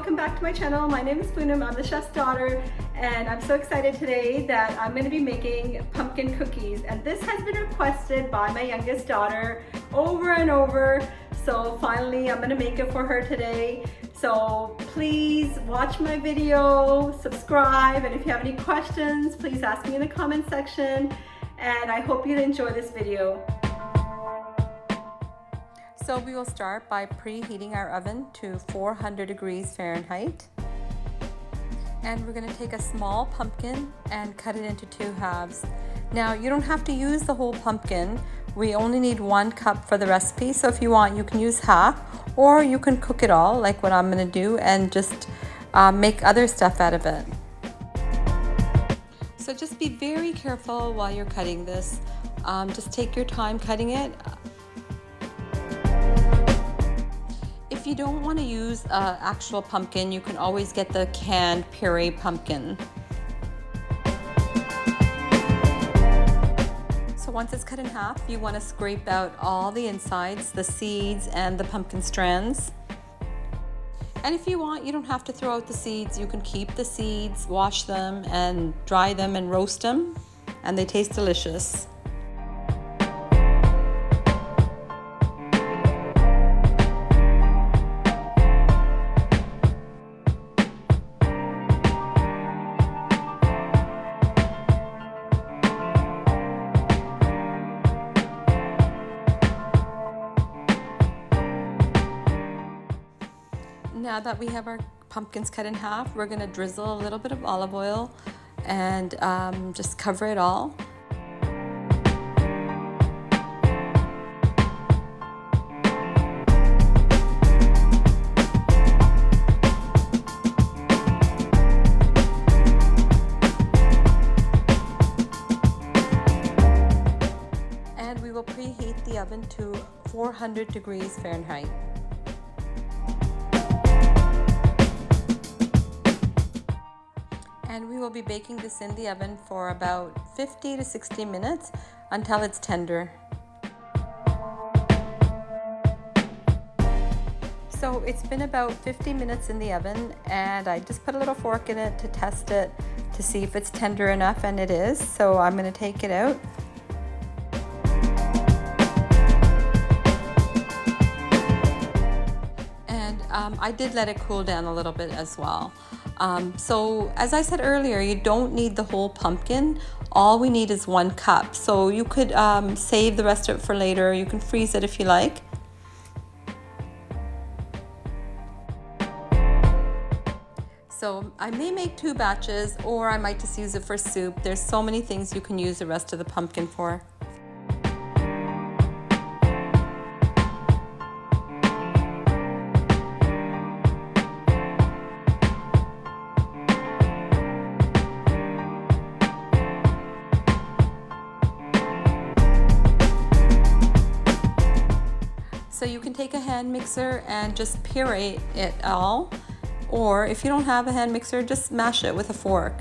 welcome back to my channel. My name is Poonam, I'm the chef's daughter, and I'm so excited today that I'm going to be making pumpkin cookies. And this has been requested by my youngest daughter over and over, so finally I'm going to make it for her today. So please watch my video, subscribe, and if you have any questions, please ask me in the comment section, and I hope you enjoy this video. So we will start by preheating our oven to 400 degrees Fahrenheit. And we're going to take a small pumpkin and cut it into 2 halves. Now you don't have to use the whole pumpkin. We only need 1 cup for the recipe. So if you want, you can use half, or you can cook it all like what I'm going to do and just make other stuff out of it. So just be very careful while you're cutting this. Just take your time cutting it. If you don't want to use actual pumpkin, you can always get the canned puree pumpkin. So once it's cut in half, you want to scrape out all the insides, the seeds and the pumpkin strands. And if you want, you don't have to throw out the seeds. You can keep the seeds, wash them and dry them and roast them, and they taste delicious. Now that we have our pumpkins cut in half, we're going to drizzle a little bit of olive oil and just cover it all. And we will preheat the oven to 400 degrees Fahrenheit. And we will be baking this in the oven for about 50 to 60 minutes until it's tender. So it's been about 50 minutes in the oven, and I just put a little fork in it to test it to see if it's tender enough, and it is. So I'm going to take it out. And I did let it cool down a little bit as well. So as I said earlier, you don't need the whole pumpkin. All we need is 1 cup. So you could save the rest of it for later. You can freeze it if you like. So I may make 2 batches, or I might just use it for soup. There's so many things you can use the rest of the pumpkin for. So you can take a hand mixer and just puree it all, or if you don't have a hand mixer, just mash it with a fork.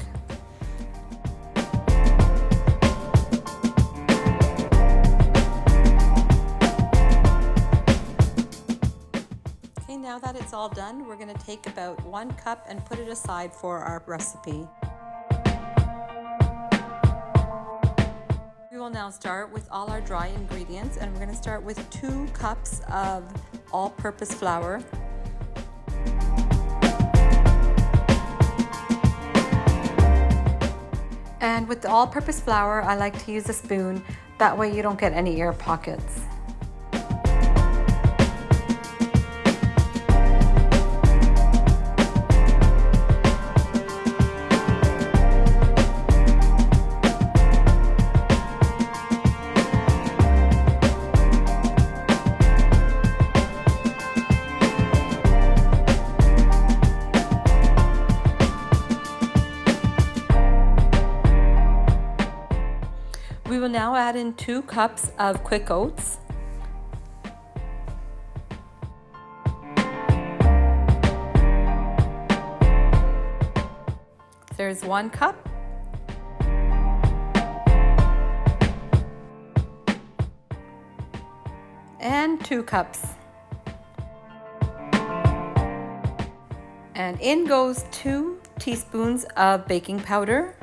Okay, now that it's all done, we're going to take about 1 cup and put it aside for our recipe. We will now start with all our dry ingredients, and we're going to start with 2 cups of all-purpose flour. And with the all-purpose flour, I like to use a spoon. That way you don't get any air pockets. We will now add in 2 cups of quick oats. There's 1 cup. And 2 cups. And in goes 2 teaspoons of baking powder.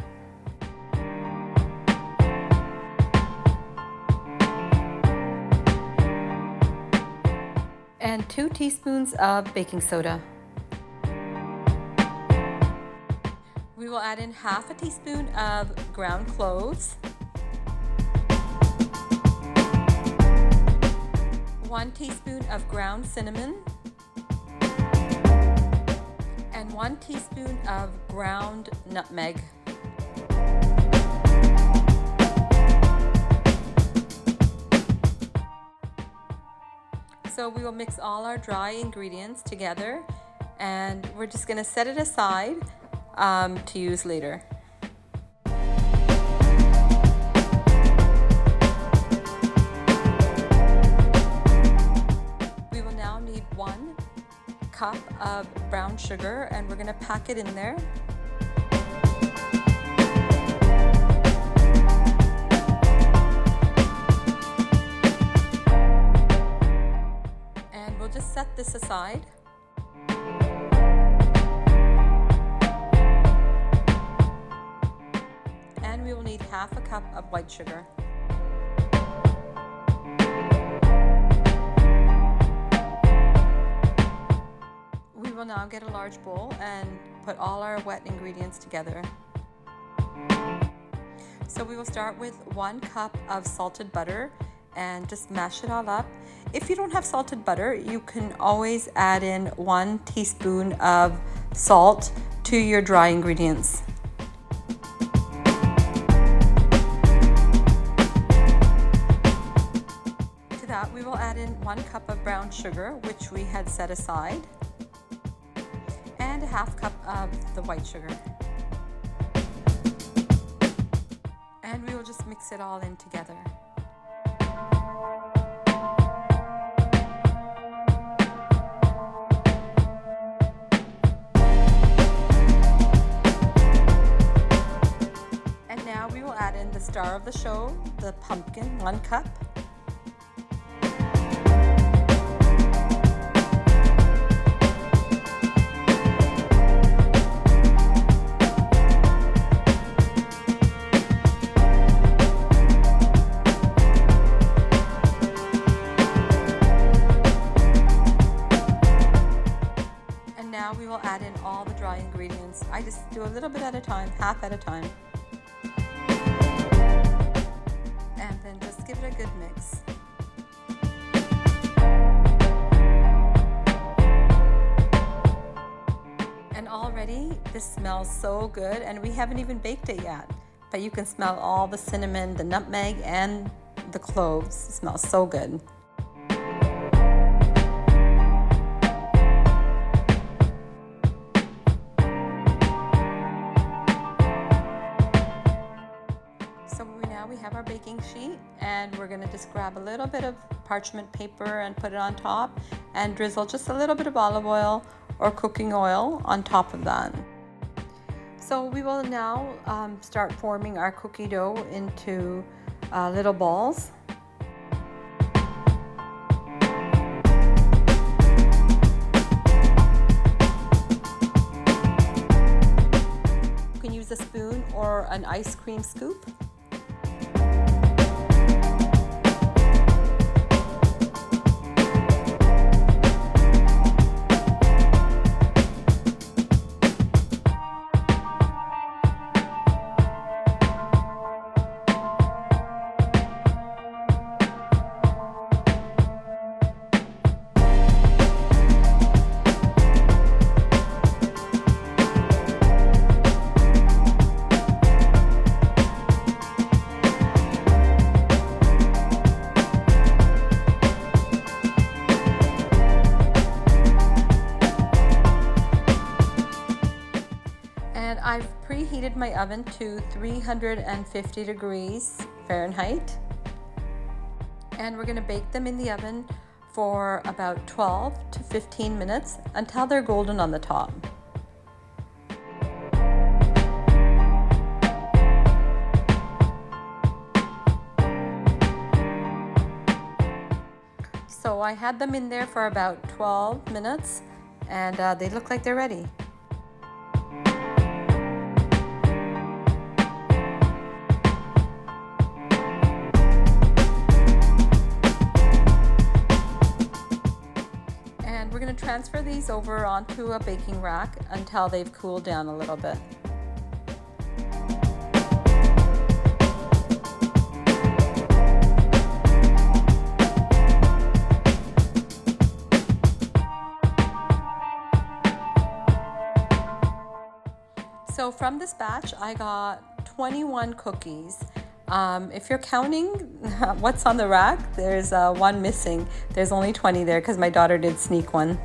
And 2 teaspoons of baking soda. We will add in half a teaspoon of ground cloves, 1 teaspoon of ground cinnamon, and 1 teaspoon of ground nutmeg. So we will mix all our dry ingredients together, and we're just going to set it aside to use later. We will now need 1 cup of brown sugar, and we're going to pack it in there. And we'll just set this aside. And we will need half a cup of white sugar. We will now get a large bowl and put all our wet ingredients together. So we will start with 1 cup of salted butter and just mash it all up. If you don't have salted butter, you can always add in 1 teaspoon of salt to your dry ingredients. To that, we will add in 1 cup of brown sugar, which we had set aside, and a half cup of the white sugar. And we will just mix it all in together. And now we will add in the star of the show, the pumpkin, 1 cup. Now we will add in all the dry ingredients. I just do a little bit at a time, half at a time. And then just give it a good mix. And already this smells so good, and we haven't even baked it yet. But you can smell all the cinnamon, the nutmeg, and the cloves. It smells so good. Now we have our baking sheet, and we're going to just grab a little bit of parchment paper and put it on top and drizzle just a little bit of olive oil or cooking oil on top of that. So we will now start forming our cookie dough into little balls. You can use a spoon or an ice cream scoop. I've preheated my oven to 350 degrees Fahrenheit, and we're going to bake them in the oven for about 12 to 15 minutes until they're golden on the top. So I had them in there for about 12 minutes, and they look like they're ready. going to transfer these over onto a baking rack until they've cooled down a little bit. So from this batch, I got 21 cookies. If you're counting what's on the rack, there's one missing. There's only 20 there because my daughter did sneak one.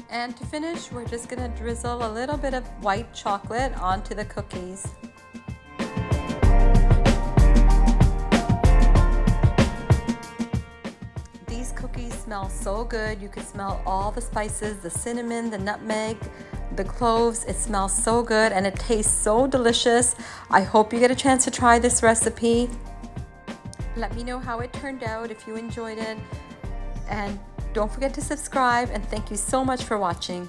And to finish, we're just gonna drizzle a little bit of white chocolate onto the cookies. Cookies smell so good. You can smell all the spices, the cinnamon, the nutmeg, the cloves. It smells so good and it tastes so delicious. I hope you get a chance to try this recipe. Let me know how it turned out, if you enjoyed it. And don't forget to subscribe, and thank you so much for watching.